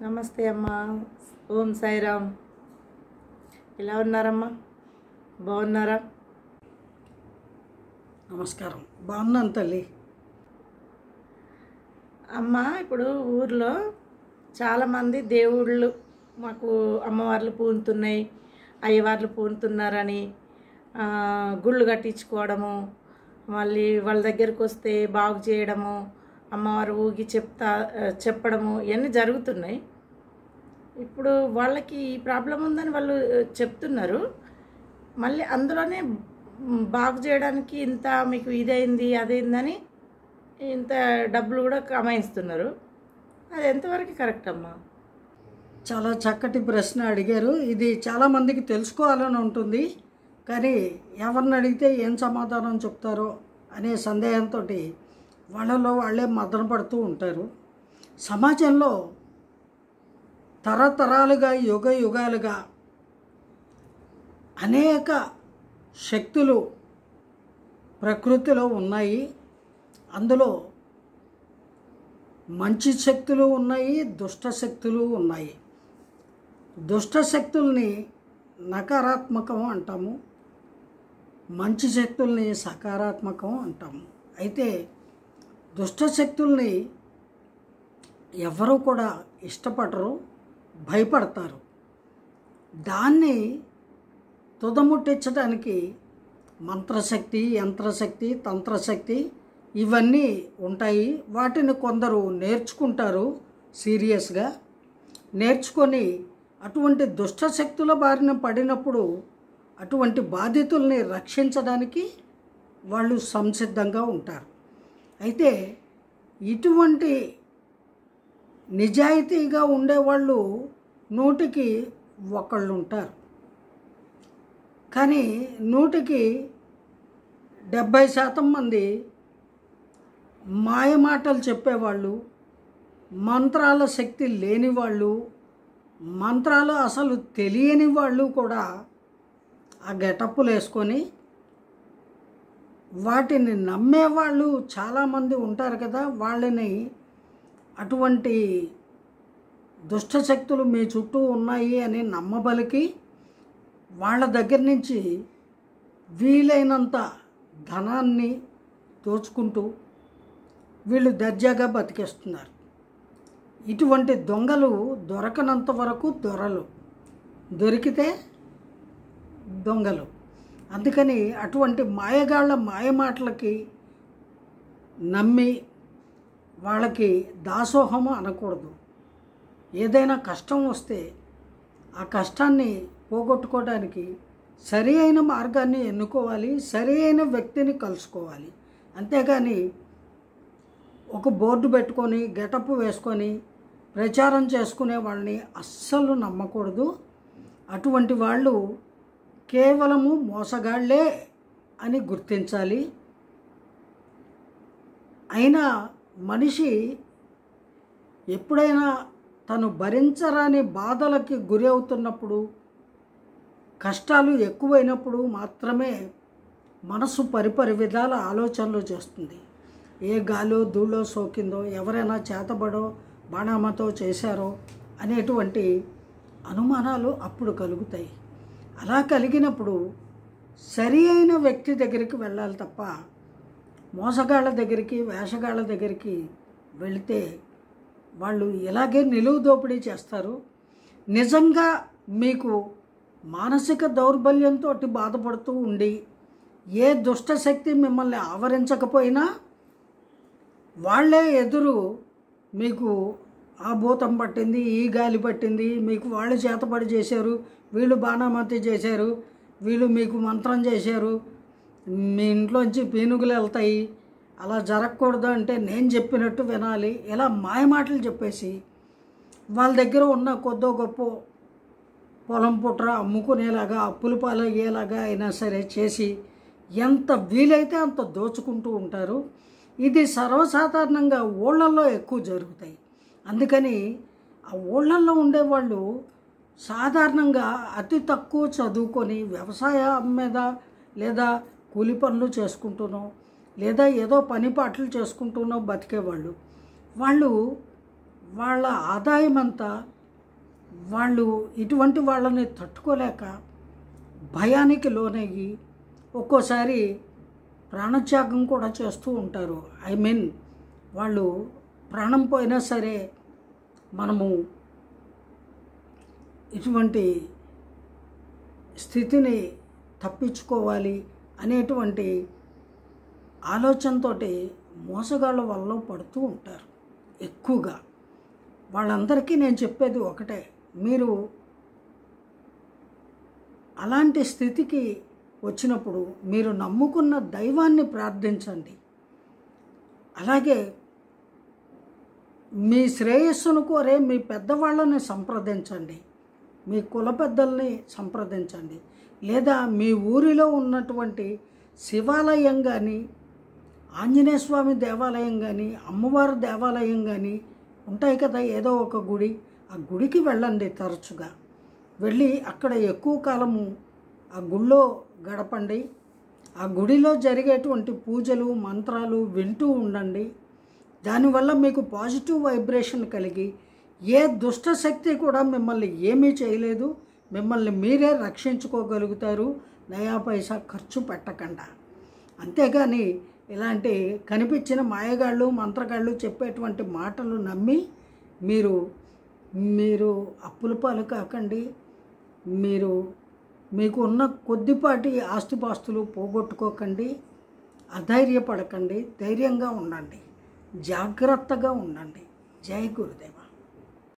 నమస్తే అమ్మా. ఓం సాయిరామ్. ఎలా ఉన్నారమ్మా? బాగున్నారా? నమస్కారం. బాగున్నాను తల్లి. అమ్మ, ఇప్పుడు ఊర్లో చాలామంది దేవుళ్ళు మాకు అమ్మవార్లు పూనుతున్నాయి, అయ్యవార్లు పూనుతున్నారని గుళ్ళు కట్టించుకోవడము, మళ్ళీ వాళ్ళ దగ్గరికి వస్తే బాగు చేయడము, అమ్మవారు ఊగి చెప్పడము ఇవన్నీ జరుగుతున్నాయి. ఇప్పుడు వాళ్ళకి ఈ ప్రాబ్లం ఉందని వాళ్ళు చెప్తున్నారు. మళ్ళీ అందులోనే బాగు చేయడానికి ఇంత మీకు ఇదైంది అదైందని ఇంత డబ్బులు కూడా కమాయిస్తున్నారు. అది ఎంతవరకు కరెక్ట్ అమ్మా? చాలా చక్కటి ప్రశ్న అడిగారు. ఇది చాలామందికి తెలుసుకోవాలని ఉంటుంది, కానీ ఎవరిని అడిగితే ఏం సమాధానం చెప్తారో అనే సందేహంతో వాళ్ళలో వాళ్ళే మదన పడుతూ ఉంటారు. సమాజంలో తరతరాలుగా యుగ యుగాలుగా అనేక శక్తులు ప్రకృతిలో ఉన్నాయి. అందులో మంచి శక్తులు ఉన్నాయి, దుష్ట శక్తులు ఉన్నాయి. దుష్ట శక్తుల్ని నకారాత్మకం అంటాము, మంచి శక్తుల్ని సకారాత్మకం అంటాము. అయితే దుష్ట శక్తుల్ని ఎవరు కూడా ఇష్టపడరు, భయపడతారు. దాన్ని తుదముట్టించడానికి మంత్రశక్తి, యంత్రశక్తి, తంత్రశక్తి ఇవన్నీ ఉంటాయి. వాటిని కొందరు నేర్చుకుంటారు, సీరియస్గా నేర్చుకొని అటువంటి దుష్టశక్తుల బారిన పడినప్పుడు అటువంటి బాధితుల్ని రక్షించడానికి వాళ్ళు సంసిద్ధంగా ఉంటారు. అయితే ఇటువంటి నిజాయితీగా ఉండేవాళ్ళు 100కి 1 ఉంటారు, కానీ 100కి 70% మంది మాయమాటలు చెప్పేవాళ్ళు, మంత్రాల శక్తి లేని వాళ్ళు, మంత్రాలు అసలు తెలియని వాళ్ళు కూడా ఆ గెటప్పులు వేసుకొని వాటిని నమ్మేవాళ్ళు చాలామంది ఉంటారు కదా. వాళ్ళని అటువంటి దుష్టశక్తులు మీ చుట్టూ ఉన్నాయి అని నమ్మబలికి వాళ్ళ దగ్గర నుంచి వీలైనంత ధనాన్ని దోచుకుంటూ వీళ్ళు దర్జాగా బతికేస్తున్నారు. ఇటువంటి దొంగలు దొరకనంత వరకు దొరలు, దొరికితే దొంగలు. అందుకని అటువంటి మాయగాళ్ళ మాయమాటలకి నమ్మి వాళ్ళకి దాసోహము అనకూడదు. ఏదైనా కష్టం వస్తే ఆ కష్టాన్ని పోగొట్టుకోవడానికి సరి అయిన మార్గాన్ని ఎన్నుకోవాలి, సరి అయిన వ్యక్తిని కలుసుకోవాలి. అంతేగాని ఒక బోర్డు పెట్టుకొని గెటప్ వేసుకొని ప్రచారం చేసుకునే వాళ్ళని అస్సలు నమ్మకూడదు. అటువంటి వాళ్ళు కేవలము మోసగాళ్లే అని గుర్తించాలి. అయినా మనిషి ఎప్పుడైనా తను భరించరాని బాధలకి గురి అవుతున్నప్పుడు, కష్టాలు ఎక్కువైనప్పుడు మాత్రమే మనసు పరిపరి విధాల ఆలోచనలు చేస్తుంది. ఏ గాలో ధూళో సోకిందో, ఎవరైనా చేతబడో బాణామతో చేశారో అనేటువంటి అనుమానాలు అప్పుడు కలుగుతాయి. అలా కలిగినప్పుడు సరి అయిన వ్యక్తి దగ్గరికి వెళ్ళాలి తప్ప మోసగాళ్ళ దగ్గరికి, వేషగాళ్ళ దగ్గరికి వెళితే వాళ్ళు ఇలాగే నిలువు దోపిడీ చేస్తారు. నిజంగా మీకు మానసిక దౌర్బల్యంతో బాధపడుతూ ఉండి ఏ దుష్టశక్తి మిమ్మల్ని ఆవరించకపోయినా వాళ్ళే ఎదురు మీకు ఆ భూతం పట్టింది, ఈ గాలి పట్టింది, మీకు వాళ్ళు చేతపడి చేశారు, వీళ్ళు బాణామతి చేశారు, వీళ్ళు మీకు మంత్రం చేశారు, మీ ఇంట్లోంచి పీనుగులు వెళ్తాయి, అలా జరగకూడదు అంటే నేను చెప్పినట్టు వినాలి, ఇలా మాయమాటలు చెప్పేసి వాళ్ళ దగ్గర ఉన్న కొద్దో గొప్ప పొలం పుట్ర అమ్ముకునేలాగా, అప్పుల పాలయ్యేలాగా అయినా సరే చేసి ఎంత వీలైతే అంత దోచుకుంటూ ఉంటారు. ఇది సర్వసాధారణంగా ఊళ్ళల్లో ఎక్కువ జరుగుతాయి. అందుకని ఆ ఊళ్ళల్లో ఉండేవాళ్ళు సాధారణంగా అతి తక్కువ చదువుకొని వ్యవసాయం మీద లేదా కూలి పనులు చేసుకుంటూనో లేదా ఏదో పని పాటలు చేసుకుంటూనో బతికేవాళ్ళు. వాళ్ళు వాళ్ళ ఆదాయం అంతా వాళ్ళు ఇటువంటి వాళ్ళని తట్టుకోలేక భయానికి లోనయ్యి ఒక్కోసారి ప్రాణత్యాగం కూడా చేస్తూ ఉంటారు. వాళ్ళు ప్రాణం పోయినా సరే మనము ఇటువంటి స్థితిని తప్పించుకోవాలి అనేటువంటి ఆలోచనతో మోసగాళ్ళ వల్ల పడుతూ ఉంటారు ఎక్కువగా. వాళ్ళందరికీ నేను చెప్పేది ఒకటే, మీరు అలాంటి స్థితికి వచ్చినప్పుడు మీరు నమ్ముకున్న దైవాన్ని ప్రార్థించండి. అలాగే మీ శ్రేయస్సును కోరే మీ పెద్దవాళ్ళని సంప్రదించండి, మీ కుల పెద్దల్ని సంప్రదించండి. లేదా మీ ఊరిలో ఉన్నటువంటి శివాలయం కానీ, ఆంజనేయ స్వామి దేవాలయం కానీ, అమ్మవారి దేవాలయం కానీ ఉంటాయి కదా, ఏదో ఒక గుడి, ఆ గుడికి వెళ్ళండి. తరచుగా వెళ్ళి అక్కడ ఎక్కువ కాలము ఆ గుళ్ళో గడపండి. ఆ గుడిలో జరిగేటువంటి పూజలు మంత్రాలు వింటూ ఉండండి. దానివల్ల మీకు పాజిటివ్ వైబ్రేషన్ కలిగి ఏ దుష్ట శక్తి కూడా మిమ్మల్ని ఏమీ చేయలేదు. మిమ్మల్ని మీరే రక్షించుకోగలుగుతారు, నయా పైసా ఖర్చు పెట్టకుండా. అంతేగాని ఇలాంటి కనిపించిన మాయగాళ్ళు మంత్రగాళ్ళు చెప్పేటువంటి మాటలు నమ్మి మీరు అప్పుల పాలు కాకండి. మీకు ఉన్న కొద్దిపాటి ఆస్తిపాస్తులు పోగొట్టుకోకండి. అధైర్యపడకండి, ధైర్యంగా ఉండండి, జాగ్రత్తగా ఉండండి. జై గురుదేవ్.